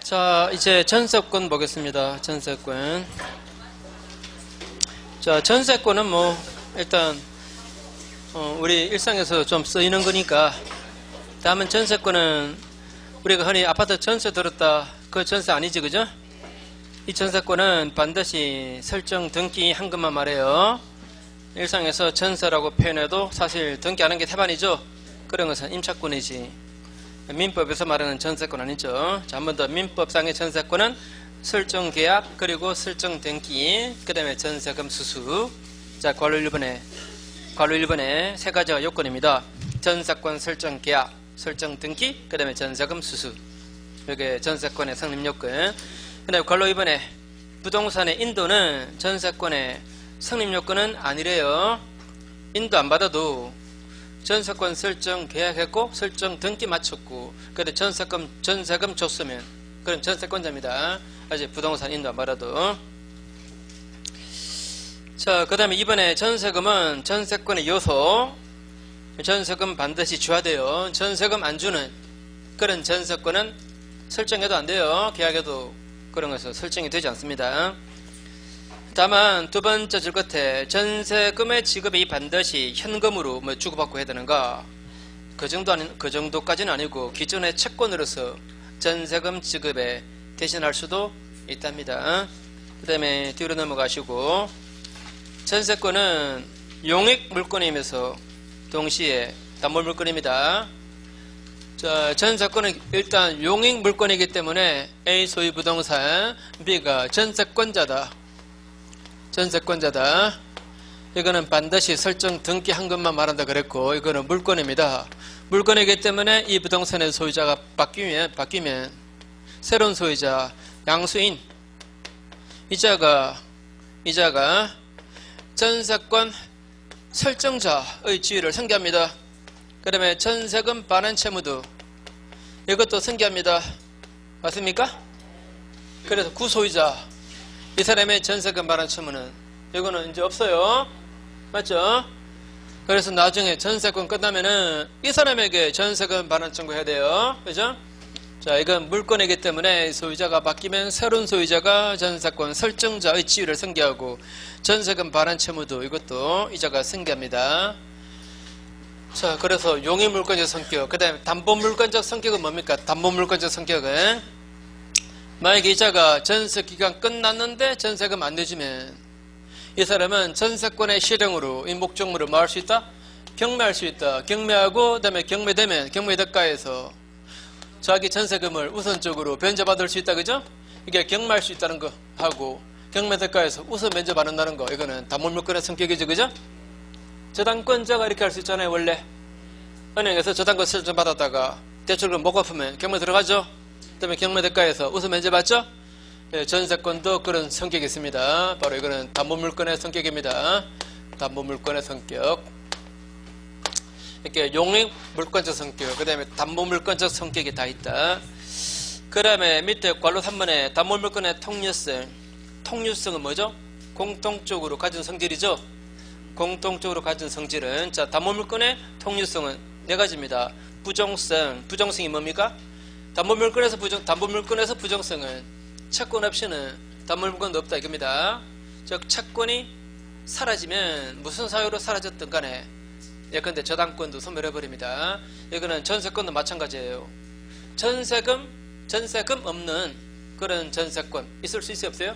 자, 이제 전세권 보겠습니다. 전세권. 자, 전세권은 뭐 일단 우리 일상에서 좀 쓰이는 거니까, 다음은 전세권은 우리가 흔히 아파트 전세 들었다, 그 전세 아니지, 그죠? 이 전세권은 반드시 설정 등기 한 것만 말해요. 일상에서 전세라고 표현해도 사실 등기하는 게 태반이죠. 그런 것은 임차권이지 민법에서 말하는 전세권 아니죠. 자, 한 번 더. 민법상의 전세권은 설정 계약, 그리고 설정 등기, 그 다음에 전세금 수수. 자, 관로 1번에 세 가지가 요건입니다. 전세권 설정 계약, 설정 등기, 그 다음에 전세금 수수. 이게 전세권의 성립 요건. 그 다음에 관로 2번에 부동산의 인도는 전세권의 성립 요건은 아니래요. 인도 안 받아도 전세권 설정 계약했고 설정 등기 마쳤고 그런데 전세금 줬으면 그럼 전세권자입니다. 아직 부동산 인도 안 받아도. 자, 그 다음에 이번에 전세금은 전세권의 요소. 전세금 반드시 줘야 돼요. 전세금 안 주는 그런 전세권은 설정해도 안 돼요. 계약해도 그런 것은 설정이 되지 않습니다. 다만 두 번째 줄 끝에 전세금의 지급이 반드시 현금으로 주고받고 해야 되는가? 그 정도까지는 아니고 기존의 채권으로서 전세금 지급에 대신할 수도 있답니다. 그 다음에 뒤로 넘어가시고, 전세권은 용익 물건이면서 동시에 담보 물건입니다. 자, 전세권은 일단 용익 물건이기 때문에 A 소유 부동산, B가 전세권자다. 전세권자다. 이거는 반드시 설정 등기 한 것만 말한다 그랬고, 이거는 물건입니다. 물건이기 때문에 이 부동산의 소유자가 바뀌면 새로운 소유자, 양수인, 이자가 전세권 설정자의 지위를 승계합니다. 그 다음에 전세금 반환 채무도 이것도 승계합니다. 맞습니까? 그래서 구소유자, 이 사람의 전세금 반환 채무는 이거는 이제 없어요. 맞죠? 그래서 나중에 전세권 끝나면은 이 사람에게 전세금 반환 청구해야 돼요. 그죠? 자, 이건 물건이기 때문에 소유자가 바뀌면 새로운 소유자가 전세권 설정자의 지위를 승계하고 전세금 반환 채무도 이것도 이자가 승계합니다. 자, 그래서 용의 물건적 성격, 그 다음에 담보 물건적 성격은 뭡니까? 담보 물건적 성격은 만약에 이자가 전세기간 끝났는데 전세금 안 내주면 이 사람은 전세권의 실형으로 이 목적물을 뭐 할 수 있다? 경매할 수 있다. 경매하고 그다음에 경매되면 경매대가에서 자기 전세금을 우선적으로 변제받을 수 있다. 그죠? 이게 경매할 수 있다는 거 하고 경매대가에서 우선 면제받는다는 거, 이거는 담보물건의 성격이죠. 그죠? 저당권자가 이렇게 할 수 있잖아요. 원래 은행에서 저당권 설정 받았다가 대출금 못 갚으면 경매 들어가죠. 그다음에 경매대가에서 우선 면제받죠. 예, 전세권도 그런 성격이 있습니다. 바로 이거는 담보물건의 성격입니다. 담보물건의 성격. 이렇게 용익 물건적 성격, 그 다음에 담보물건적 성격이 다 있다. 그 다음에 밑에 관로 3번에 담보물건의 통유성. 통유성은 뭐죠? 공통적으로 가진 성질이죠. 공통적으로 가진 성질은, 자, 담보물건의 통유성은 네 가지입니다. 부정성. 부정성이 뭡니까? 담보물건에서 부정성은 채권 없이는 담보물건도 없다 이겁니다. 즉 채권이 사라지면 무슨 사유로 사라졌든 간에 예컨대 저당권도 소멸해버립니다. 이거는 전세권도 마찬가지예요. 전세금 없는 그런 전세권 있을 수 있어요? 없어요?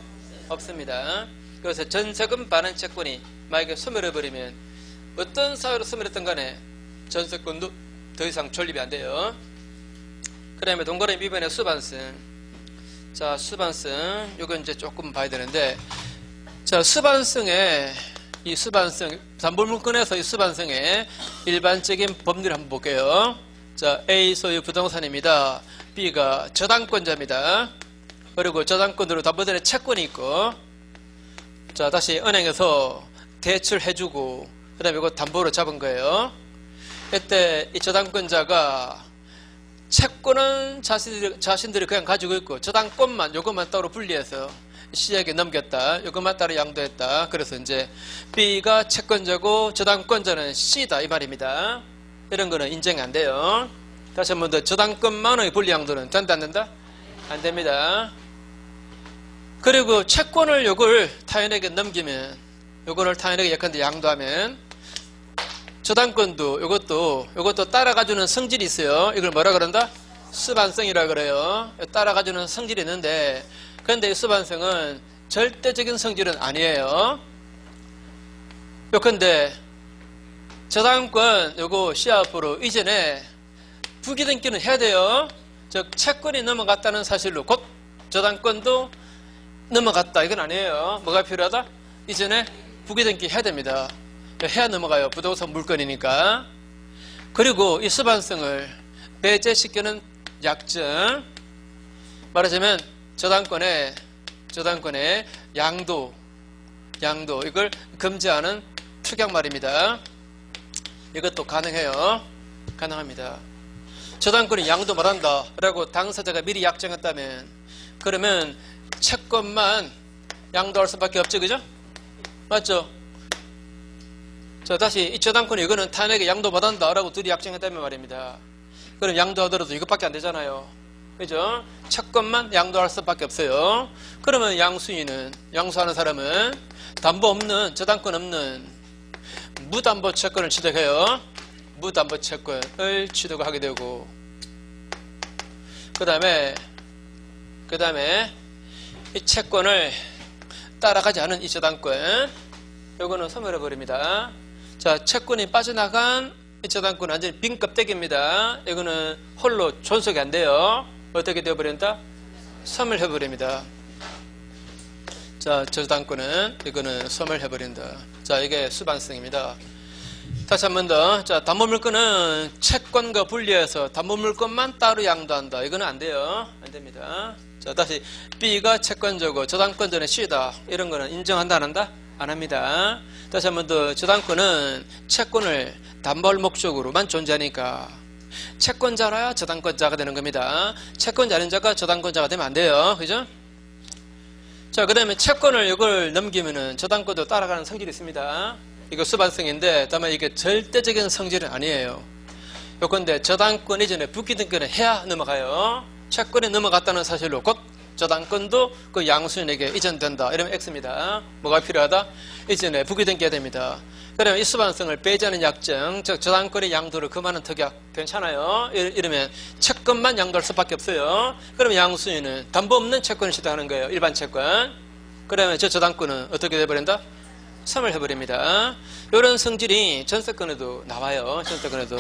없습니다. 그래서 전세금 반환 채권이 만약에 소멸해버리면 어떤 사유로 소멸했든 간에 전세권도 더 이상 존립이 안 돼요. 그 다음에 동거래 미변의 수반성. 자, 수반성. 이건 이제 조금 봐야 되는데, 자, 이 수반성, 담보물건에서 이 수반성의 일반적인 법률을 한번 볼게요. 자, A 소유 부동산입니다. B가 저당권자입니다. 그리고 저당권으로 담보대는 채권이 있고, 자, 다시 은행에서 대출해주고, 그 다음에 이거 담보로 잡은 거예요. 이때 이 저당권자가 채권은 자신들이 그냥 가지고 있고 저당권만 요것만 따로 분리해서 시에게 넘겼다. 요것만 따로 양도했다. 그래서 이제 B가 채권자고 저당권자는 C다 이 말입니다. 이런 거는 인정이 안 돼요. 다시 한 번 더, 저당권만의 분리 양도는 된다 안 된다? 안 됩니다. 그리고 채권을 요걸 타인에게 넘기면, 요거를 타인에게 예컨대 양도하면, 저당권도 요것도 따라가주는 성질이 있어요. 이걸 뭐라 그런다? 수반성이라 그래요. 따라가주는 성질이 있는데, 그런데 이 수반성은 절대적인 성질은 아니에요. 요컨대 저당권 요거 시합으로 이전에 부기등기는 해야 돼요. 즉 채권이 넘어갔다는 사실로 곧 저당권도 넘어갔다, 이건 아니에요. 뭐가 필요하다? 이전에 부기등기 해야 됩니다. 해야 넘어가요. 부동산 물건이니까. 그리고 이 수반성을 배제시키는 약정, 말하자면 저당권의 양도 이걸 금지하는 특약 말입니다. 이것도 가능해요. 가능합니다. 저당권이 양도 말한다 라고 당사자가 미리 약정했다면, 그러면 채권만 양도할 수밖에 없죠, 그죠? 맞죠? 자, 다시 이 저당권이 이거는 타인에게 양도 받았다 라고 둘이 약정했다면 말입니다. 그럼 양도하더라도 이것밖에 안 되잖아요. 그죠? 채권만 양도할 수밖에 없어요. 그러면 양수하는 사람은 담보 없는, 저당권 없는 무담보 채권을 취득해요. 무담보 채권을 취득하게 되고, 그 다음에 이 채권을 따라가지 않은 이 저당권, 요거는 소멸해 버립니다. 자, 채권이 빠져나간 이 저당권은 완전히 빈 껍데기입니다. 이거는 홀로 존속이 안 돼요. 어떻게 되어버린다? 소멸해 버립니다. 자, 저당권은 이거는 소멸해 버린다. 자, 이게 수반성입니다. 다시 한 번 더. 자, 담보물건은 채권과 분리해서 담보물건만 따로 양도한다. 이거는 안 돼요. 안 됩니다. 자, 다시 B가 채권자고 저당권 전에 C다. 이런 거는 인정한다, 안 한다? 안 합니다. 다시 한 번 더. 저당권은 채권을 담보할 목적으로만 존재하니까 채권자라야 저당권자가 되는 겁니다. 채권자 아닌 자가 저당권자가 되면 안 돼요. 그죠? 자, 그 다음에 채권을 이걸 넘기면은 저당권도 따라가는 성질이 있습니다. 이거 수반성인데, 다만 이게 절대적인 성질은 아니에요. 요건데 저당권 이전에 부기등기는 해야 넘어가요. 채권이 넘어갔다는 사실로 곧 저당권도 그 양수인에게 이전된다. 이러면 X입니다. 뭐가 필요하다? 이전에 부기등기해야 됩니다. 그러면 이 수반성을 배제하는 약정, 즉 저당권의 양도를 금하는 특약, 괜찮아요. 이러면 채권만 양도할 수밖에 없어요. 그러면 양수인은 담보 없는 채권을 취득하는 거예요. 일반 채권. 그러면 저 저당권은 어떻게 돼버린다? 소멸해버립니다. 이런 성질이 전세권에도 나와요. 전세권에도.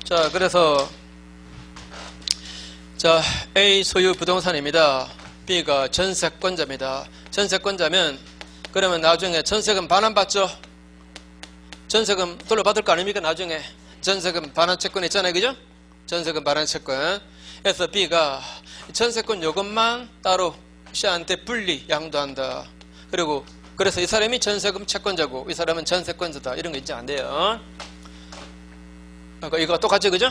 자, 그래서 자, A 소유 부동산입니다. B가 전세권자입니다. 전세권자면 그러면 나중에 전세금 반환 받죠? 전세금 돌려받을 거 아닙니까? 나중에 전세금 반환 채권 있잖아요. 그죠? 전세금 반환 채권. 그래서 B가 전세권 요금만 따로 C한테 분리 양도한다. 그리고 그래서 이 사람이 전세금 채권자고 이 사람은 전세권자다. 이런 거 있지 안 돼요. 그러니까 이거 똑같죠, 그죠?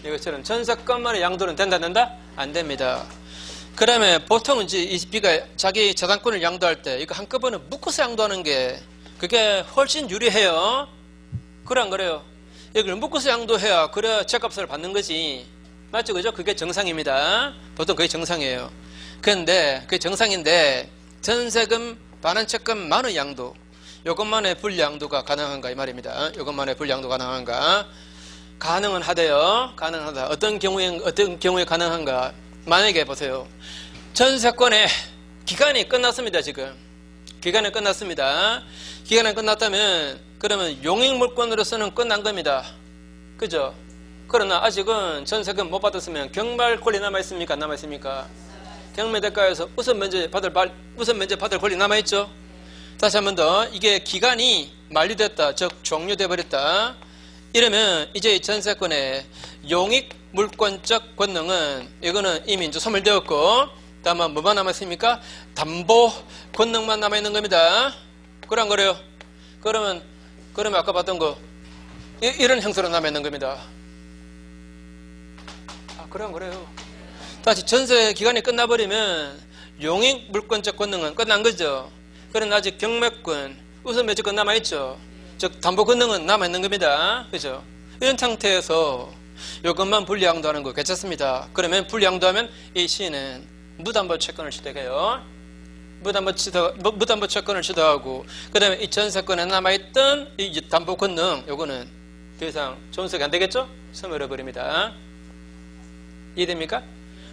이것처럼 전세권만의 양도는 된다, 안 된다? 안 됩니다. 그 다음에 보통은 이제 이 B가 자기 저당권을 양도할 때 이거 한꺼번에 묶어서 양도하는 게 그게 훨씬 유리해요. 그래, 안 그래요? 이걸 묶어서 양도해야 그래야 채값을 받는 거지. 맞죠, 그죠? 그게 정상입니다. 보통 그게 정상이에요. 그런데 그게 정상인데 전세금 반환채권만의 양도, 요것만의 분리양도가 가능한가 이 말입니다. 요것만의 분리양도 가능한가? 가능은 하대요. 가능하다. 어떤 경우에 가능한가? 만약에 보세요. 전세권의 기간이 끝났습니다. 지금 기간이 끝났습니다. 기간이 끝났다면 그러면 용익물권으로서는 끝난 겁니다. 그죠? 그러나 아직은 전세금 못 받았으면 경말 권리 남아있습니까? 안 남아있습니까? 경매대가에서 우선 면제 받을 권리 남아있죠? 다시 한 번 더. 이게 기간이 만료됐다. 즉 종료돼 버렸다. 이러면 이제 전세권의 용익물권적 권능은 이거는 이미 이제 소멸되었고, 다만 뭐만 남아있습니까? 담보 권능만 남아있는 겁니다. 그래, 안 그래요? 그러면 아까 봤던 거 이런 형태로 남아있는 겁니다. 아, 그래, 안 그래요? 다시 전세 기간이 끝나버리면 용익물권적 권능은 끝난 거죠. 그러나 아직 경매권, 우선 매주권 남아있죠. 즉 담보 권능은 남아있는 겁니다. 그죠? 이런 상태에서 이것만 분리양도하는 거 괜찮습니다. 그러면 분리양도하면 이 시는 무담보 채권을 취득해요. 무담보 채권을 취득하고, 그 다음에 이 전세권에 남아있던 이 담보 권능, 요거는 더 이상 존속이 안 되겠죠? 소멸해버립니다. 이해됩니까?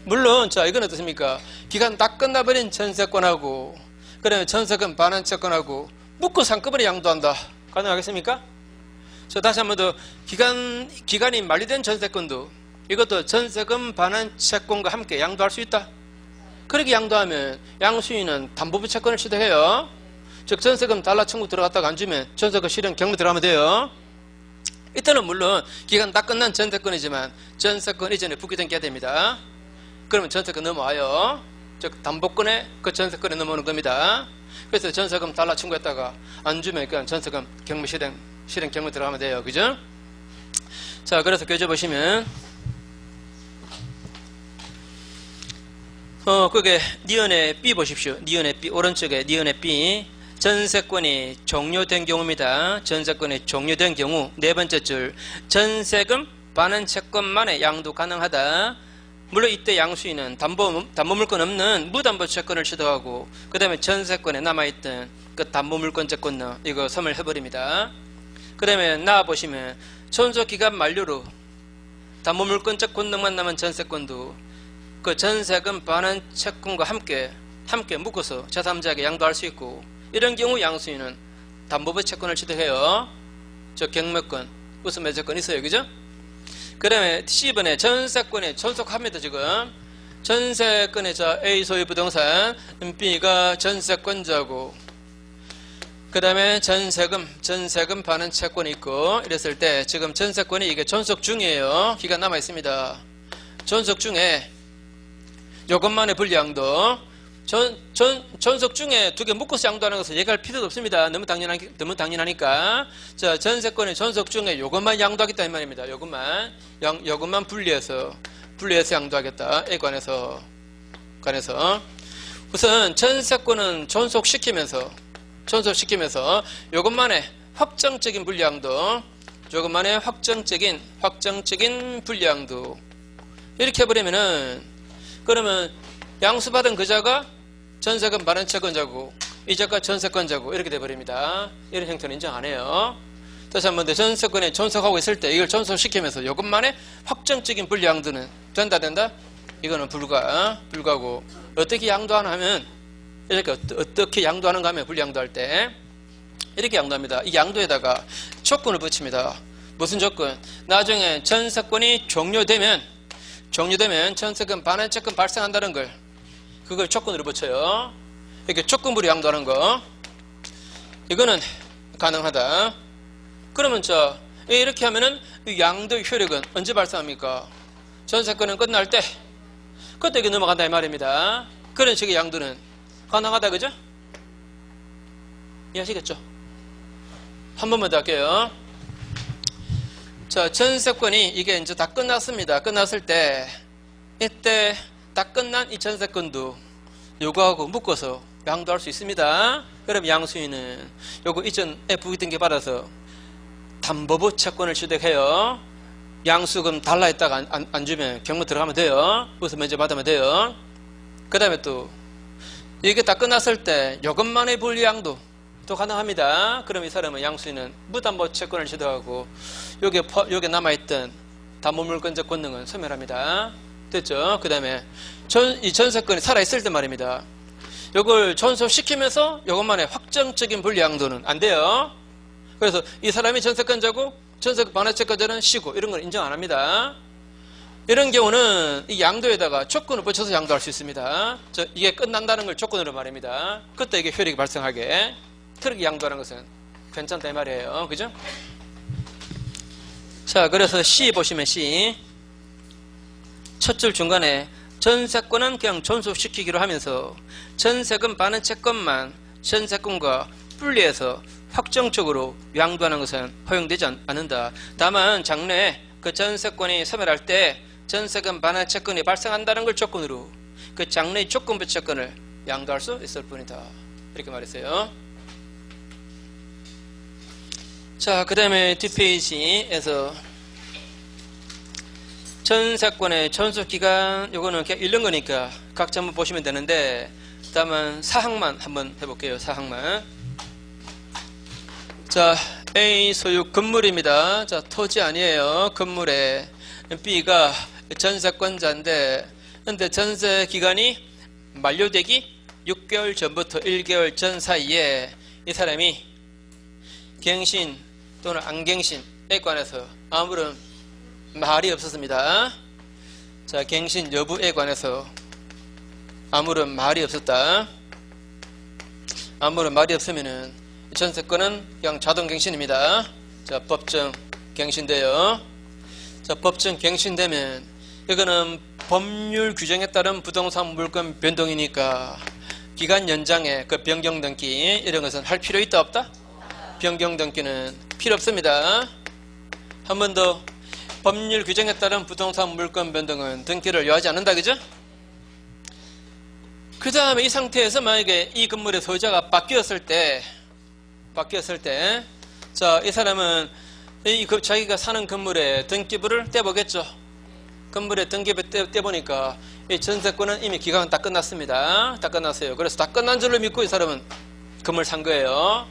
물론, 자, 이건 어떻습니까? 기간 다 끝나버린 전세권하고, 그 다음에 전세금 반환 채권하고, 묶어서 한꺼번에 양도한다. 가능하겠습니까? 자, 다시 한 번 더, 기간이 만료된 전세권도 이것도 전세금 반환 채권과 함께 양도할 수 있다. 그렇게 양도하면 양수인은 담보부 채권을 취득해요. 즉 전세금 달러 청구 들어갔다가 안 주면 전세금 실현 경매 들어가면 돼요. 이때는 물론 기간 다 끝난 전세권이지만 전세권 이전에 부기된 게 됩니다. 그러면 전세권 넘어와요. 즉 담보권에 그 전세권에 넘어오는 겁니다. 그래서 전세금 달러 청구했다가 안 주면 그냥 전세금 경매 실현 경매 들어가면 돼요. 그죠? 자, 그래서 교재 보시면 그게 니은의 B 보십시오. 니은의 B, 오른쪽에 니은의 B. 전세권이 종료된 경우입니다. 전세권이 종료된 경우 네 번째 줄, 전세금 반환 채권만의 양도 가능하다. 물론 이때 양수인은 담보물권 없는 무담보 채권을 취득하고, 그 다음에 전세권에 남아있던 그 담보물권 채권은 이거 소멸해버립니다. 그 다음에 나와보시면 존속기간 만료로 담보물권 채권능만 남은 전세권도 그 전세금 반환 채권과 함께 묶어서 제3자에게 양도할 수 있고, 이런 경우 양수인은 담보부 채권을 취득해요. 저 경매권, 우선 매제권 있어요. 그죠? 그 다음에 C번에 전세권에 존속합니다. 지금 전세권에 자 A 소유 부동산, B가 전세권자고, 그 다음에 전세금 반환 채권이 있고, 이랬을 때 지금 전세권이 이게 존속 중이에요. 기간 남아 있습니다. 존속 중에 요것만의 분리양도, 존속 중에 두 개 묶어서 양도하는 것은 얘기할 필요도 없습니다. 너무 당연하니까. 자, 전세권의 존속 중에 요것만 양도하겠다 이 말입니다. 요것만 분리해서 양도하겠다. 에 관해서. 우선 전세권은 존속시키면서 요것만의 확정적인 분리양도, 요것만의 확정적인 분리양도 이렇게 해버리면은, 그러면 양수받은 그자가 전세금 반환 채권자고 이자가 전세권자고 이렇게 돼버립니다. 이런 형태는 인정 안 해요. 다시 한번 더, 전세권에 존속하고 있을 때 이걸 존속시키면서 이것만의 확정적인 분리양도는 된다? 이거는 불가고, 어떻게 양도하나 하면 이렇게 어떻게 양도하는가 하면 분리양도할 때 이렇게 양도합니다. 이 양도에다가 조건을 붙입니다. 무슨 조건? 나중에 전세권이 종료되면 전세금 반환 채권 발생한다는 걸, 그걸 조건으로 붙여요. 이렇게 조건부로 양도하는 거, 이거는 가능하다. 그러면 이렇게 하면은 이 양도 효력은 언제 발생합니까? 전세권은 끝날 때, 그때 이게 넘어간다 이 말입니다. 그런 식의 양도는 가능하다. 그죠? 이해하시겠죠? 한 번만 더 할게요. 자, 전세권이 이게 이제 다 끝났습니다. 끝났을 때, 이때 다 끝난 이 전세권도 요거하고 묶어서 양도할 수 있습니다. 그럼 양수인은 요거 이전에 부기된 게 받아서 담보부 채권을 취득해요. 양수금 달라 했다가 안 주면 경매 들어가면 돼요. 우선 면제 받으면 돼요. 그 다음에 또 이게 다 끝났을 때 요것만의 분리양도 또 가능합니다. 그럼 이 사람은 양수인은 무담보 채권을 취득하고 요게 남아있던 담보물권적 권능은 소멸합니다. 됐죠? 그 다음에 이 전세권이 살아있을 때 말입니다. 요걸 존속시키면서 요것만의 확정적인 분리양도는 안 돼요. 그래서 이 사람이 전세권자고 전세권 반환 채권자는 쉬고 이런 건 인정 안 합니다. 이런 경우는 이 양도에다가 조건을 붙여서 양도할 수 있습니다. 이게 끝난다는 걸 조건으로 말입니다. 그때 이게 효력이 발생하게. 그렇게 양도하는 것은 괜찮다 이 말이에요. 그죠? 자, 그래서 C 보시면 C 첫 줄 중간에 전세권은 그냥 존속시키기로 하면서 전세금 반환 채권만 전세권과 분리해서 확정적으로 양도하는 것은 허용되지 않는다. 다만 장래에 그 전세권이 소멸할 때 전세금 반환 채권이 발생한다는 걸 조건으로 그 장래의 조건부 채권을 양도할 수 있을 뿐이다. 이렇게 말했어요. 자, 그 다음에 뒷페이지에서 전세권의 전속기간 요거는 그냥 읽는 거니까 각자 한번 보시면 되는데, 다음은 사항만 한번 해볼게요. 사항만. 자, A 소유 건물입니다. 자, 토지 아니에요. 건물에 B가 전세권자인데, 근데 전세 기간이 만료되기 6개월 전부터 1개월 전 사이에 이 사람이 갱신 또는 안 갱신에 관해서 아무런 말이 없었습니다. 자, 갱신 여부에 관해서 아무런 말이 없었다. 아무런 말이 없으면은 전세권은 그냥 자동 갱신입니다. 자, 법정 갱신돼요. 자, 법정 갱신되면 이거는 법률 규정에 따른 부동산 물권 변동이니까 기간 연장에 그 변경 등기 이런 것은 할 필요 있다 없다? 변경 등기는 필요 없습니다. 한 번 더, 법률 규정에 따른 부동산 물권 변동은 등기를 요하지 않는다, 그죠? 그 다음에 이 상태에서 만약에 이 건물의 소유자가 바뀌었을 때, 자, 이 사람은 자기가 사는 건물에 등기부를 떼보겠죠. 건물에 등기부 떼보니까 이 전세권은 이미 기간은 다 끝났습니다. 다 끝났어요. 그래서 다 끝난 줄로 믿고 이 사람은 건물 산 거예요.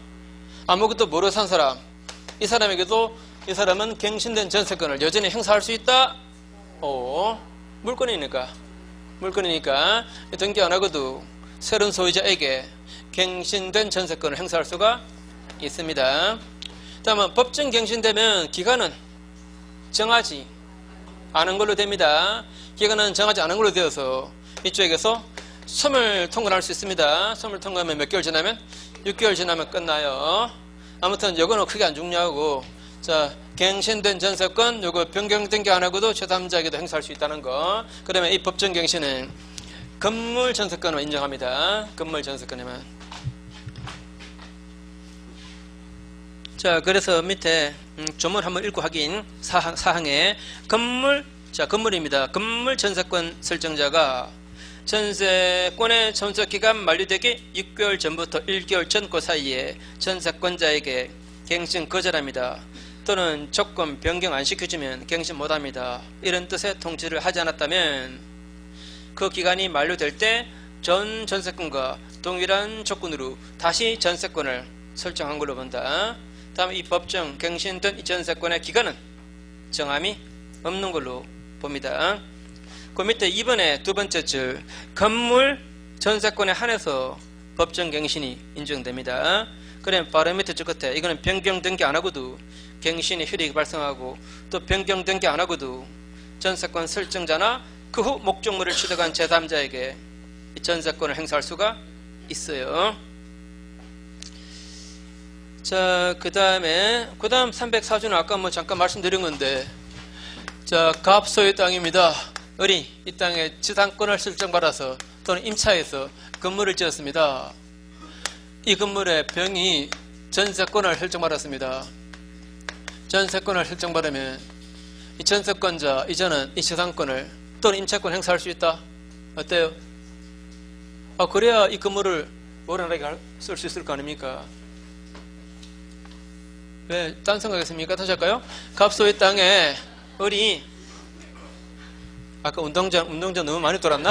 아무것도 모르고 산 사람, 이 사람에게도 이 사람은 갱신된 전세권을 여전히 행사할 수 있다? 물건이니까 등기 안 하고도 새로운 소유자에게 갱신된 전세권을 행사할 수가 있습니다. 다음은 법정 갱신되면 기간은 정하지 않은 걸로 됩니다. 기간은 정하지 않은 걸로 되어서 이쪽에서 소멸 통과할 수 있습니다. 소멸 통과하면 몇 개월 지나면? 6개월 지나면 끝나요. 아무튼 이거는 크게 안 중요하고, 자, 갱신된 전세권 요거 변경 등기 안 하고도 제3자에게도 행사할 수 있다는 거. 그러면 이 법정 갱신은 건물 전세권을 인정합니다. 건물 전세권에만. 자, 그래서 밑에 조문 한번 읽고 확인. 사항에 건물입니다. 건물 전세권 설정자가 전세권의 전세기간 만료되기 6개월 전부터 1개월 전 그 사이에 전세권자에게 갱신 거절합니다. 또는 조건 변경 안 시켜주면 갱신 못합니다. 이런 뜻의 통지를 하지 않았다면 그 기간이 만료될 때 전 전세권과 동일한 조건으로 다시 전세권을 설정한 걸로 본다. 다음 이 법정 갱신된 이 전세권의 기간은 정함이 없는 걸로 봅니다. 그 밑에 2번의 두 번째 줄 건물 전세권에 한해서 법정 갱신이 인정됩니다. 그럼 바로 밑에 줄 끝에 이거는 변경 등기 안 하고도 갱신의 효력이 발생하고, 또 변경 등기 안 하고도 전세권 설정자나 그 후 목적물을 취득한 제3자에게 이 전세권을 행사할 수가 있어요. 자, 그 다음 304조는 아까 잠깐 말씀드린 건데, 자, 갑소의 땅입니다. 이 땅에 지상권을 설정받아서 또는 임차해서 건물을 지었습니다. 이 건물의 병이 전세권을 설정받았습니다. 전세권을 설정받으면 이 전세권자 이전은 이 지상권을 또는 임차권 행사할 수 있다. 어때요? 그래야 이 건물을 원활하게 쓸 수 있을 거 아닙니까? 왜 딴 생각했습니까? 다시 할까요? 갑소의 땅에 아까 운동장 너무 많이 돌았나?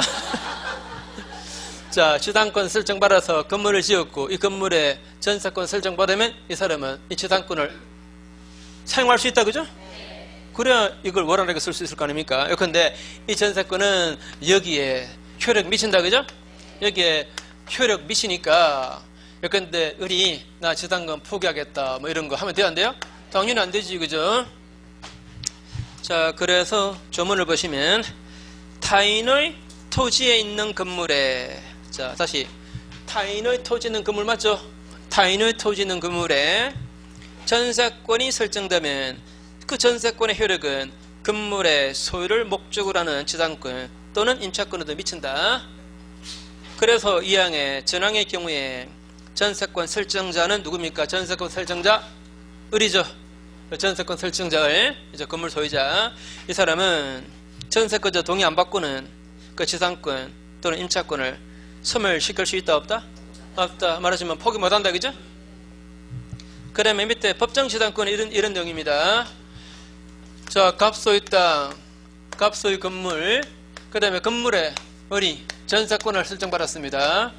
자, 지상권 설정받아서 건물을 지었고 이 건물에 전세권 설정받으면 이 사람은 이 지상권을 사용할 수 있다, 그죠? 그래야 이걸 원활하게 쓸 수 있을 거 아닙니까? 예컨대 이 전세권은 여기에 효력 미친다, 그죠? 여기에 효력 미치니까 예컨대 나 지상권 포기하겠다 뭐 이런 거 하면 돼요, 안 돼요? 당연히 안 되지, 그죠? 자, 그래서 조문을 보시면 타인의 토지에 있는 건물에, 자, 다시 타인의 토지 있는 건물 맞죠? 타인의 토지 있는 건물에 전세권이 설정되면 그 전세권의 효력은 건물의 소유를 목적으로 하는 지상권 또는 임차권에도 미친다. 그래서 이 항의 전항의 경우에 전세권 설정자는 누굽니까? 전세권 설정자 을이죠. 전세권 설정자를, 이제 건물 소유자, 이 사람은 전세권자 동의 안 받고는 그 지상권 또는 임차권을 소멸시킬 수 있다 없다? 없다. 말하자면 포기 못한다, 그죠? 그러면 밑에 법정 지상권은 이런 내용입니다. 자, 갑소의 땅 갑소유 건물, 그 다음에 건물의 전세권을 설정받았습니다.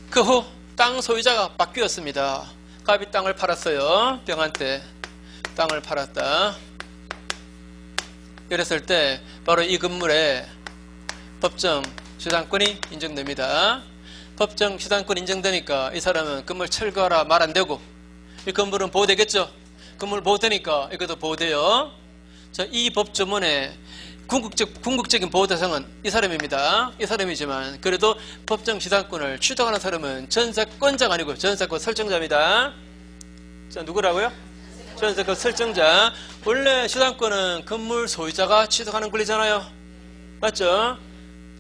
그 후 땅 소유자가 바뀌었습니다. 갑이 땅을 팔았어요. 병한테 땅을 팔았다. 이랬을 때 바로 이 건물에 법정 주당권이 인정됩니다. 법정 주당권 인정되니까 이 사람은 건물 철거하라 말 안 되고, 이 건물은 보호되겠죠. 건물 보호되니까 이것도 보호돼요. 자, 이 법조문의 궁극적인 보호 대상은 이 사람입니다. 이 사람이지만 그래도 법정 주당권을 취득하는 사람은 전세권자가 아니고 전세권 설정자입니다. 자, 누구라고요? 전세권 설정자. 원래 주당권은 건물 소유자가 취득하는 권리잖아요. 맞죠?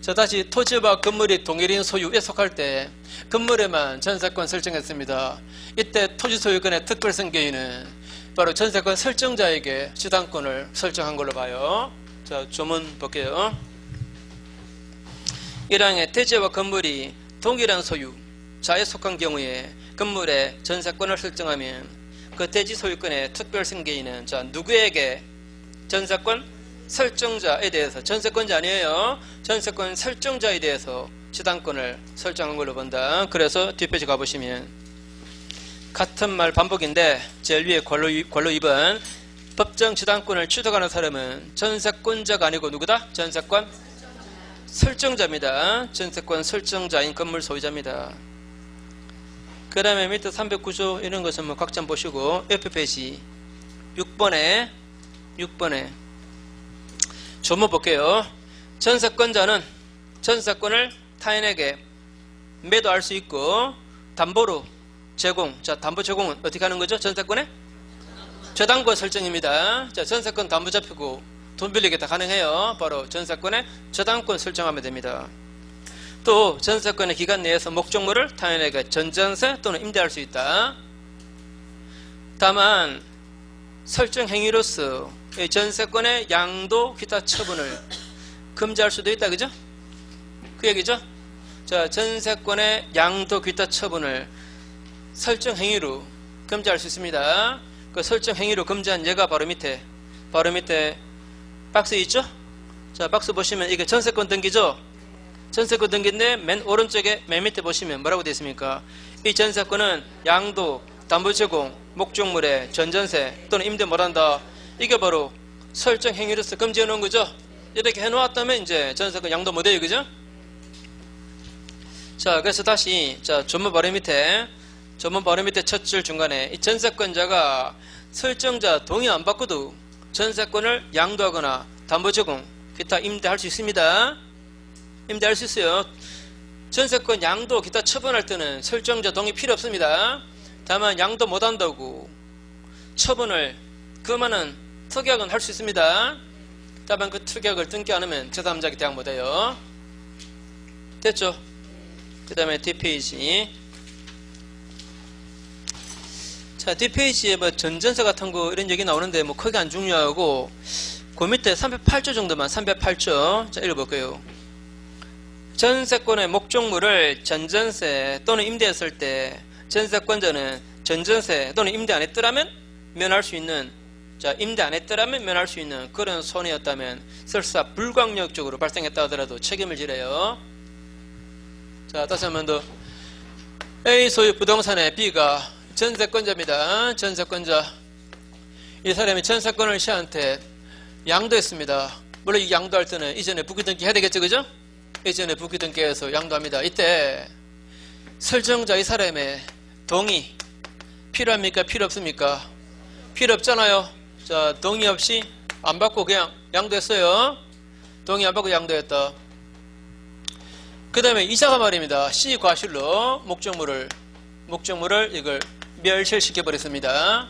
자, 다시 토지와 건물이 동일인 소유에 속할 때 건물에만 전세권 설정했습니다. 이때 토지 소유권의 특별성 개인은 바로 전세권 설정자에게 주당권을 설정한 걸로 봐요. 자, 조문 볼게요. 1항에 대지와 건물이 동일한 소유자에 속한 경우에 건물에 전세권을 설정하면 그 대지 소유권의 특별성 개인은 자, 누구에게 전세권 설정자에 대해서, 전세권자 아니에요. 전세권 설정자에 대해서 주당권을 설정한 걸로 본다. 그래서 뒷페이지 가보시면 같은 말 반복인데 제일 위에 괄호 2번 법정 주당권을 취득하는 사람은 전세권자가 아니고 누구다? 전세권 설정자입니다. 전세권 설정자인 건물 소유자입니다. 그 다음에 밑에 309조 이런 것은 뭐 각자 보시고 옆에 페이지 6번에 조문 볼게요. 전세권자는 전세권을 타인에게 매도할 수 있고 담보로 제공. 자, 담보 제공은 어떻게 하는 거죠? 전세권에 저당권 설정입니다. 자, 전세권 담보 잡히고 돈 빌리겠다 가능해요. 바로 전세권에 저당권 설정하면 됩니다. 또 전세권의 기간 내에서 목적물을 타인에게 전전세 또는 임대할 수 있다. 다만 설정 행위로서 전세권의 양도 기타 처분을 금지할 수도 있다. 그죠? 그 얘기죠? 자, 전세권의 양도 기타 처분을 설정 행위로 금지할 수 있습니다. 그 설정 행위로 금지한 예가 바로 밑에 박스 있죠? 자, 박스 보시면 이게 전세권 등기죠? 전세권 등기인데 맨 오른쪽에 맨 밑에 보시면 뭐라고 되어 있습니까? 이 전세권은 양도, 담보 제공, 목적물의 전전세 또는 임대 못한다. 이게 바로 설정 행위로서 금지해 놓은 거죠? 이렇게 해 놓았다면 이제 전세권 양도 못해요. 그죠? 자, 그래서 다시 자, 전문 바로 밑에 첫 줄 중간에 이 전세권자가 설정자 동의 안 받고도 전세권을 양도하거나 담보 제공, 기타 임대할 수 있습니다. 임대할 수 있어요. 전세권 양도 기타 처분할 때는 설정자 동의 필요 없습니다. 다만 양도 못한다고 처분을 금하는 특약은 할 수 있습니다. 다만 그 특약을 등기 안 하면 제3자에게 대항 못해요. 됐죠? 그 다음에 뒷페이지. 자, 뒷페이지에 뭐 전전세 같은 거 이런 얘기 나오는데 뭐 크게 안 중요하고 그 밑에 308조 정도만 308조 자, 읽어볼게요. 전세권의 목적물을 전전세 또는 임대했을 때 전세권자는 전전세 또는 임대 안 했더라면 면할 수 있는, 자, 임대 안 했더라면 면할 수 있는 그런 손해였다면 설사 불광력적으로 발생했다 하더라도 책임을 지래요. 자, 다시 한 번 더. A 소유 부동산의 B가 전세권자입니다. 전세권자. 이 사람이 전세권을 C한테 양도했습니다. 물론 이 양도할 때는 이전에 부기등기 해야 되겠죠, 그죠? 이전에 부기등기해서 양도합니다. 이때 설정자 이 사람의 동의 필요합니까? 필요 없습니까? 필요 없잖아요. 자, 동의 없이 안 받고 그냥 양도했어요. 동의 안 받고 양도했다. 그 다음에 이자가 말입니다. C 과실로 목적물을 이걸 멸실시켜 버렸습니다.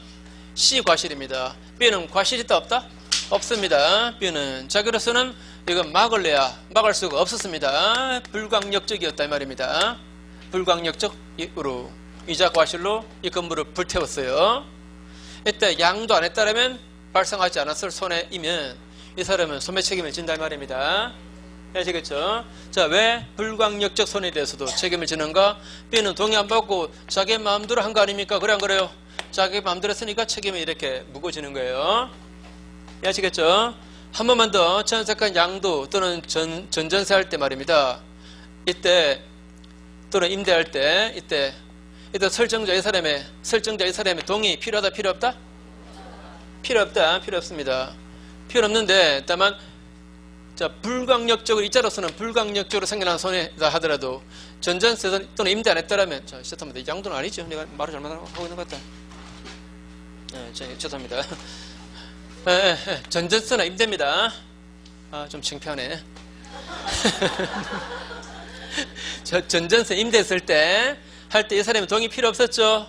C 과실입니다. B는 과실이 있다 없다? 없습니다. B는 자기로서는 이건 막을 수가 없었습니다. 불광력적이었다 이 말입니다. 불광력적으로 이자 과실로 이 건물을 불태웠어요. 이때 양도 안 했다면 발생하지 않았을 손해이면 이 사람은 소매 책임을 진다 이 말입니다. 아시겠죠? 자, 왜 불광력적 손해에 대해서도 책임을 지는가? B는 동의 안 받고 자기 마음대로 한 거 아닙니까? 그래 안 그래요? 자기 마음대로 했으니까 책임이 이렇게 무거워지는 거예요. 아시겠죠? 한 번만 더. 전세권 양도 또는 전전세 할 때 말입니다. 이때 또는 임대할 때 이때 설정자 이 사람의 동의 필요하다 필요 없다? 필요 없다. 필요 없습니다. 필요 없는데 다만 자 불강력적으로 이자로서는 불강력적으로 생겨난 손해다 하더라도 전전세 또는 임대 안 했다라면 자 죄송합니다. 이 양도는 아니죠. 내가 말을 잘못하고 있는 것 같다. 죄송합니다. 전전세나 임대입니다. 좀 창피하네. 전전세 임대했을 때 할 때 이 사람의 동의 필요 없었죠.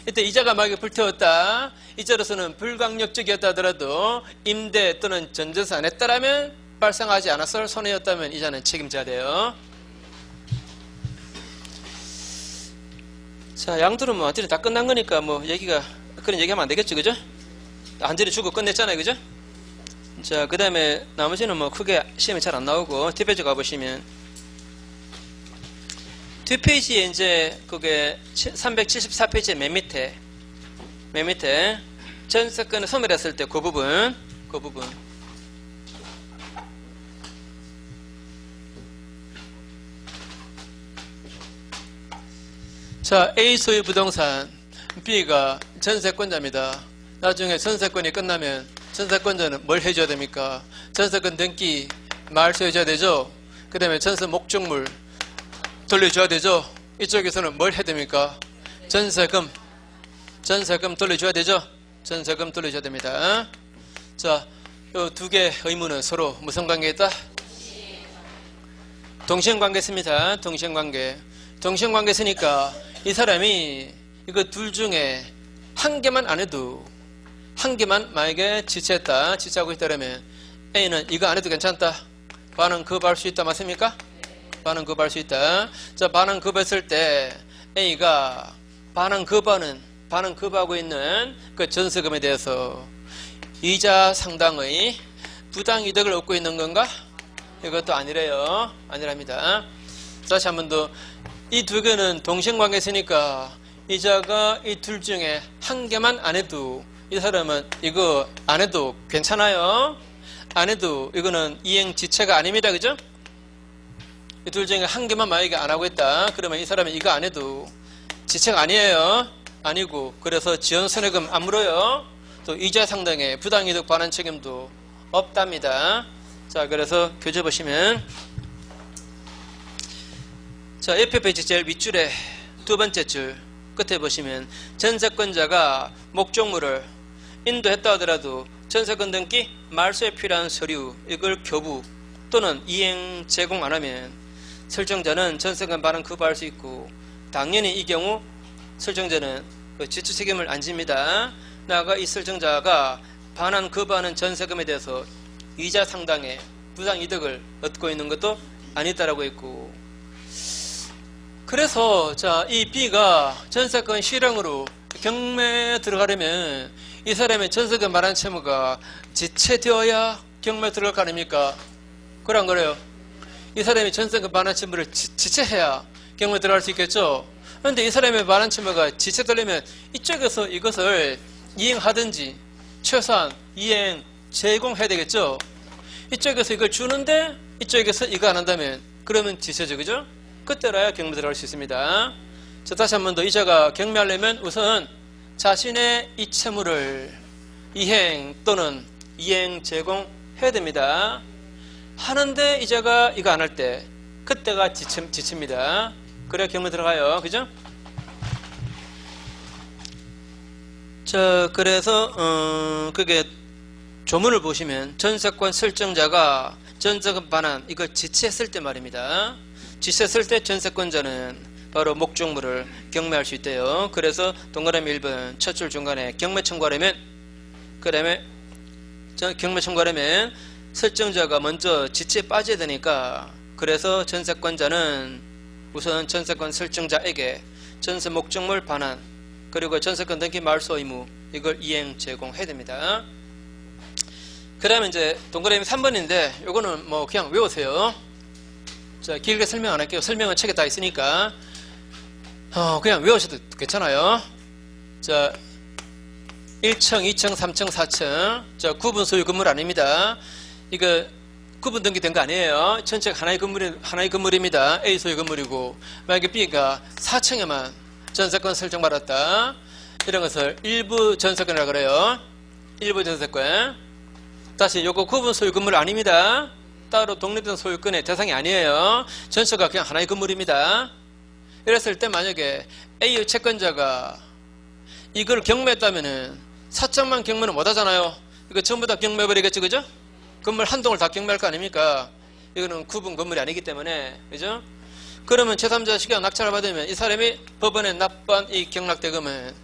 이때 이자가 만약에 불태웠다. 이자로서는 불강력적이었다 하더라도 임대 또는 전전세 안 했다라면 발생하지 않았을 손해였다면 이자는 책임져야 돼요. 자, 양도는 뭐 완전히 다 끝난 거니까 뭐 얘기가 그런 얘기하면 안 되겠죠, 그죠? 완전히 주고 끝냈잖아요, 그죠? 자, 그 다음에 나머지는 뭐 크게 시험에 잘 안 나오고 뒷페이지 가보시면 뒷페이지에 이제 그게 374페이지 맨 밑에 전세권을 소멸했을 때 그 부분 자, A 소유 부동산 B가 전세권자입니다. 나중에 전세권이 끝나면 전세권자는 뭘 해줘야 됩니까? 전세권 등기 말소해줘야 되죠. 그 다음에 전세 목적물 돌려줘야 되죠. 이쪽에서는 뭘 해야 됩니까? 전세금 돌려줘야 되죠. 전세금 돌려줘야 됩니다. 자, 요 두 개의 의무는 서로 무슨 관계에 있다? 동시행관계입니다. 동시행관계 쓰니까 이 사람이 이거 둘 중에 한 개만 안 해도 한 개만 만약에 지체했다. 지체하고 있다면 A는 이거 안 해도 괜찮다. 반응 급할 수 있다. 맞습니까? 반응 급할 수 있다. 자, 반응 급했을 때 A가 반응 급하고 있는 그 전세금에 대해서 이자 상당의 부당 이득을 얻고 있는 건가? 이것도 아니래요. 아니랍니다. 다시 한 번 더. 이 두 개는 동시행관계 있으니까 이자가 이 둘 중에 한 개만 안 해도 이 사람은 이거 안 해도 괜찮아요. 안 해도 이거는 이행지체가 아닙니다. 그죠? 이 둘 중에 한 개만 만약에 안 하고 있다. 그러면 이 사람은 이거 안 해도 지체가 아니에요. 아니고 그래서 지연손해금 안 물어요. 또 이자 상당의 부당이득 반환 책임도 없답니다. 자, 그래서 교재 보시면 자, 옆에 페이지 제일 윗줄에 두 번째 줄 끝에 보시면 전세권자가 목적물을 인도했다 하더라도 전세권 등기 말소에 필요한 서류 이걸 교부 또는 이행 제공 안 하면 설정자는 전세권 반환 급여할 수 있고 당연히 이 경우 설정자는 지출 책임을 안 집니다. 나아가 이 설정자가 반환 급여하는 전세금에 대해서 이자 상당의 부당 이득을 얻고 있는 것도 아니다라고 했고 그래서 자, 이 B가 전세권 실형으로 경매에 들어가려면 이 사람의 전세권 반환 채무가 지체되어야 경매에 들어갈 거 아닙니까? 그래 안 그래요? 이 사람이 전세권 반환 채무를 지체해야 경매에 들어갈 수 있겠죠? 그런데 이 사람의 반환 채무가 지체되려면 이쪽에서 이것을 이행하든지 최소한 이행 제공해야 되겠죠? 이쪽에서 이걸 주는데 이쪽에서 이거 안 한다면 그러면 지체죠. 그죠? 그때라야 경매 들어갈 수 있습니다. 자, 다시 한 번 더 이자가 경매하려면 우선 자신의 이 채무를 이행 또는 이행 제공해야 됩니다. 하는데 이자가 이거 안 할 때 그때가 지칩니다. 그래야 경매 들어가요. 그죠? 자, 그래서 그게 조문을 보시면 전세권 설정자가 전세금 반환 이걸 지체했을 때 말입니다. 지체했을 때 전세권자는 바로 목적물을 경매할 수 있대요. 그래서 동그라미 1번 첫 줄 중간에 경매 청구하려면 그 다음에 경매 청구하려면 설정자가 먼저 지체에 빠져야 되니까 그래서 전세권자는 우선 전세권 설정자에게 전세 목적물 반환 그리고 전세권 등기 말소 의무 이걸 이행 제공해야 됩니다. 그 다음에 이제 동그라미 3번인데 요거는 뭐 그냥 외우세요. 자, 길게 설명 안 할게요. 설명은 책에 다 있으니까 그냥 외우셔도 괜찮아요. 자, 1층, 2층, 3층, 4층 자, 구분 소유 건물 아닙니다. 이거 구분 등기된 거 아니에요. 전체가 하나의 건물입니다. A 소유 건물이고, 만약에 B가 4층에만 전세권 설정받았다. 이런 것을 일부 전세권이라고 그래요. 일부 전세권. 다시 요거 구분 소유 건물 아닙니다. 따로 독립된 소유권의 대상이 아니에요. 전체가 그냥 하나의 건물입니다. 이랬을 때 만약에 A의 채권자가 이걸 경매했다면은 4층만 경매는 못 하잖아요. 이거 전부 다 경매해버리겠죠, 그죠? 건물 한 동을 다 경매할 거 아닙니까? 이거는 구분 건물이 아니기 때문에, 그죠? 그러면 제3자 시기가 낙찰을 받으면 이 사람이 법원에 납부한 이 경락대금은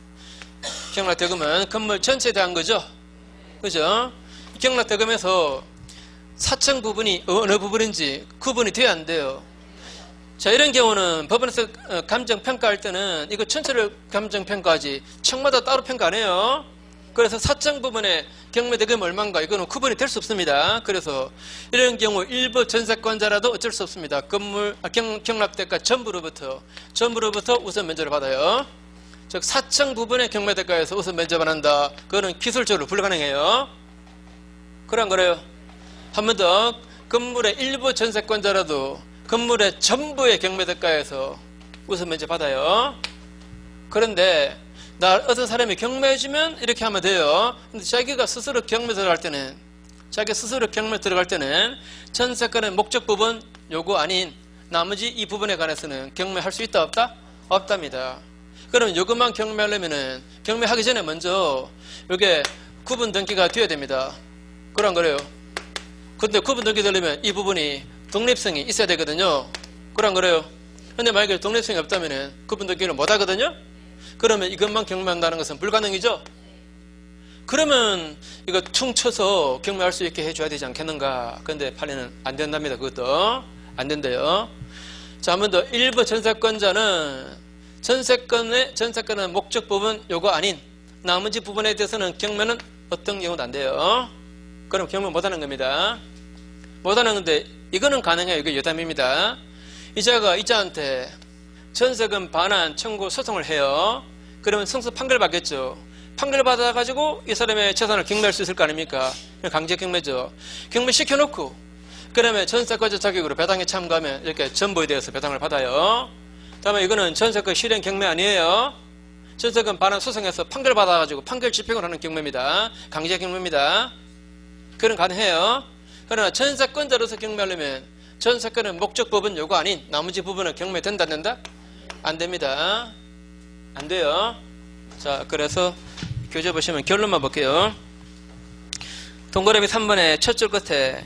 건물 전체에 대한 거죠, 그죠? 경락대금에서 4층 부분이 어느 부분인지 구분이 돼야 안 돼요. 자, 이런 경우는 법원에서 감정평가할 때는 이거 전체를 감정평가하지 층마다 따로 평가 안 해요. 그래서 4층 부분에 경매대금 얼마인가 이거는 구분이 될 수 없습니다. 그래서 이런 경우 일부 전세권자라도 어쩔 수 없습니다. 경락대가 전부로부터 우선 면제를 받아요. 즉 4층 부분의 경매대가에서 우선 면제를 한다. 그거는 기술적으로 불가능해요. 그런 거래요. 한 번 더, 건물의 일부 전세권자라도 건물의 전부의 경매대가에서 우선 면제 받아요. 그런데 어떤 사람이 경매해주면 이렇게 하면 돼요. 근데 자기가 스스로 경매 들어갈 때는 전세권의 목적 부분 요구 아닌 나머지 이 부분에 관해서는 경매할 수 있다 없다? 없답니다. 그러면 요것만 경매하려면은 경매하기 전에 먼저 요게 구분 등기가 되어야 됩니다. 그런 거래요. 근데 구분 등기 되려면 이 부분이 독립성이 있어야 되거든요. 그런 거래요. 근데 만약에 독립성이 없다면은 구분 등기를 못 하거든요. 그러면 이것만 경매한다는 것은 불가능이죠. 그러면 이거 퉁쳐서 경매할 수 있게 해줘야 되지 않겠는가. 근데 판례는 안 된답니다. 그것도 안 된대요. 자, 한 번 더. 일부 전세권자는 전세권의 목적 부분 요거 아닌 나머지 부분에 대해서는 경매는 어떤 경우도 안 돼요. 그럼 경매 못하는 겁니다. 못하는 건데 이거는 가능해요. 이거 여담입니다. 이자한테 전세금 반환 청구 소송을 해요. 그러면 승소 판결 받겠죠. 판결 받아가지고 이 사람의 재산을 경매할 수 있을 거 아닙니까? 강제 경매죠. 경매 시켜놓고 그다음에 전세권자 자격으로 배당에 참가하면 이렇게 전부에 대해서 배당을 받아요. 다음에 이거는 전세권 실행 경매 아니에요. 전세금 반환 소송해서 판결 받아가지고 판결 집행을 하는 경매입니다. 강제 경매입니다. 그건 가능해요. 그러나 전세권자로서 경매하려면 전세권의 목적 부분 요구 아닌 나머지 부분은 경매된다 안 된다? 안 됩니다. 안 돼요. 자, 그래서 교재 보시면 결론만 볼게요. 동그라미 3번의 첫 줄 끝에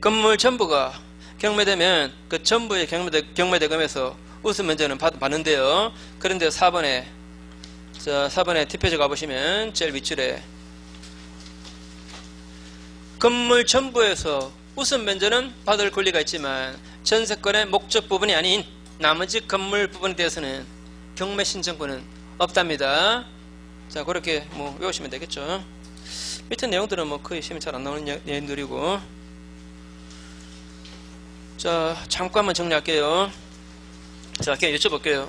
건물 전부가 경매되면 그 전부의 경매대금에서 우선 면제는 받는데요. 그런데 4번에 뒷페이지 가보시면 제일 윗줄에 건물 전부에서 우선 면제는 받을 권리가 있지만 전세권의 목적 부분이 아닌 나머지 건물 부분에 대해서는 경매 신청권은 없답니다. 자, 그렇게 뭐 외우시면 되겠죠. 밑에 내용들은 뭐 거의 시험에 잘 안 나오는 내용들이고. 자, 잠깐만 정리할게요. 자, 그냥 여쭤볼게요.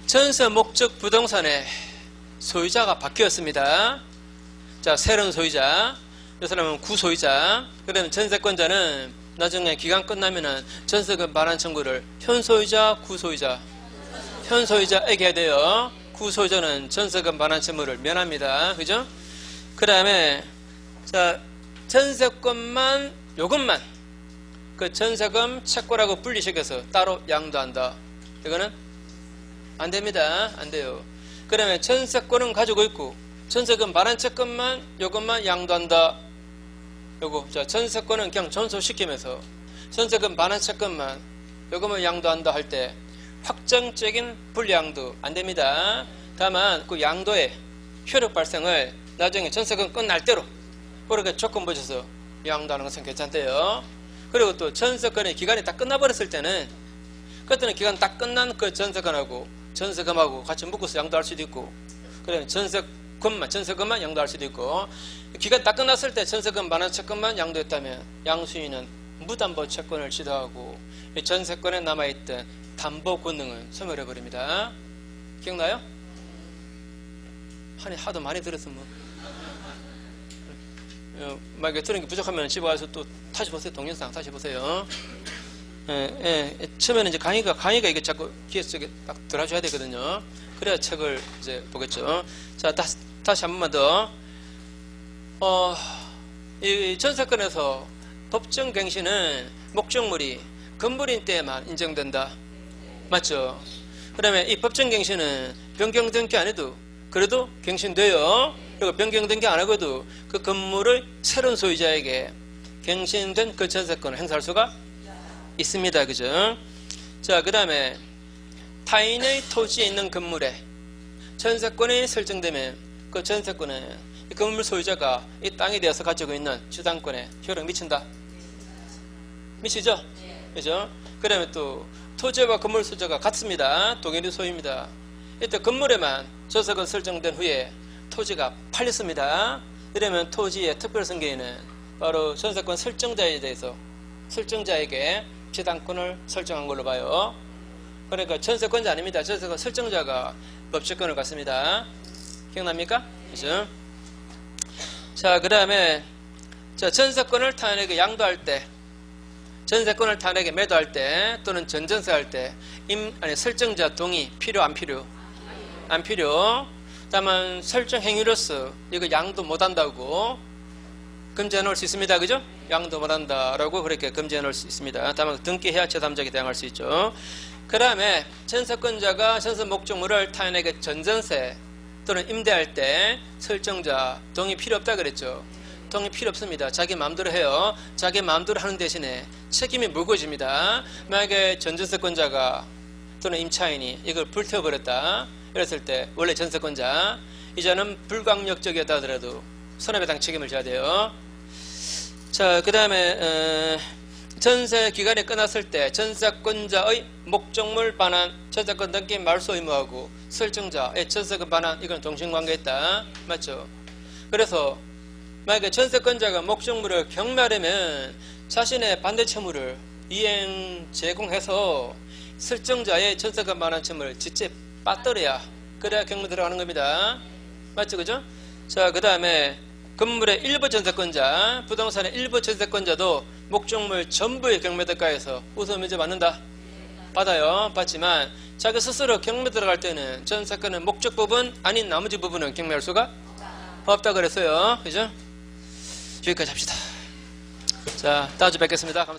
전세 목적 부동산의 소유자가 바뀌었습니다. 자, 새로운 소유자. 이 사람은 구소유자. 그러면 전세권자는 나중에 기간 끝나면은 전세금 반환 청구를 현소유자, 구소유자. 현소유자에게 해야 돼요. 구소유자는 전세금 반환 청구를 면합니다. 그죠? 그 다음에, 자, 전세권만, 요것만, 그 전세금 채권하고 분리시켜서 따로 양도한다. 이거는 안 됩니다. 안 돼요. 그 다음에 전세권은 가지고 있고, 전세금 반환 채권만, 요것만 양도한다. 요거, 자, 전세권은 그냥 전소시키면서, 전세금 반환 채권만, 요것만 양도한다 할 때, 확정적인 분리양도 안 됩니다. 다만, 그 양도의 효력 발생을 나중에 전세금 끝날 대로, 그렇게 조건 보셔서 양도하는 것은 괜찮대요. 그리고 또 전세권의 기간이 딱 끝나버렸을 때는, 그때는 기간 딱 끝난 그 전세권하고, 전세금하고 같이 묶어서 양도할 수도 있고, 그래, 전세금만 양도할 수도 있고, 기간 딱 끝났을 때 전세금 반환 채권만 양도했다면 양수인은 무담보 채권을 취득하고 전세권에 남아있던 담보 권능은 소멸해버립니다. 기억나요? 하도 많이 들어서 뭐 만약에 들은 게 부족하면 집에 가서 또 다시 보세요. 동영상 다시 보세요. 처음에는 이제 강의가 이게 자꾸 귀에 속에 딱 들어줘야 되거든요. 그래야 책을 이제 보겠죠. 자, 다시 한 번만 더. 이 전 사건에서 법정 갱신은 목적물이 건물인 때만 인정된다. 맞죠? 그다음에 이 법정 갱신은 변경등기 안 해도 그래도 갱신돼요. 그리고 변경등기 안 하고도 그 건물을 새로운 소유자에게 갱신된 그 전세권을 행사할 수가 있습니다. 그죠? 자, 그 다음에 타인의 토지에 있는 건물에 전세권이 설정되면 그 전세권은 이 건물 소유자가 이 땅에 대해서 가지고 있는 주장권에 효력 미친다. 미치죠? 그죠? 그 다음에 또 토지와 건물 소유자가 같습니다. 동일한 소유입니다. 이때 건물에만 전세권 설정된 후에 토지가 팔렸습니다. 이러면 토지의 특별승계인은 바로 전세권 설정자에 대해서 설정자에게 지당권을 설정한 걸로 봐요. 그러니까 전세권자 아닙니다. 전세권 설정자가 법치권을 갖습니다. 기억납니까? 그죠? 자, 그 다음에 전세권을 타인에게 양도할 때, 전세권을 타인에게 매도할 때 또는 전전세할 때 설정자 동의 필요 안 필요? 안 필요. 다만 설정 행위로서 이거 양도 못한다고 금지해 놓을 수 있습니다. 그죠? 양도 못한다라고 그렇게 금지해 놓을 수 있습니다. 다만 등기해야 제3자에게 대항할 수 있죠. 그 다음에 전세권자가 전세 목적물을 타인에게 전전세 또는 임대할 때 설정자 동의 필요 없다 그랬죠. 동의 필요 없습니다. 자기 마음대로 해요. 자기 마음대로 하는 대신에 책임이 무거워집니다. 만약에 전전세권자가 또는 임차인이 이걸 불태워버렸다 이랬을 때 원래 전세권자 이제는 불강력적이었다 하더라도 손해배상 책임을 져야 돼요. 자, 그 다음에 전세 기간이 끝났을 때 전세권자의 목적물 반환 전세권 등기 말소 의무하고 설정자의 전세권 반환 이건 동신관계에 있다. 맞죠? 그래서 만약에 전세권자가 목적물을 경매하려면 자신의 반대 채무를 이행 제공해서 설정자의 전세권 반환 채무를 직접 빠뜨려야 그래야 경매 들어가는 겁니다. 맞죠? 그죠? 자, 그 다음에 건물의 일부 전세권자, 부동산의 일부 전세권자도 목적물 전부의 경매대가에서 우선 면제 받는다? 받아요. 받지만 자기 스스로 경매 들어갈 때는 전세권의 목적 부분 아닌 나머지 부분은 경매할 수가 없다 그랬어요. 그죠? 여기까지 합시다. 자, 다음 주에 뵙겠습니다. 감사합니다.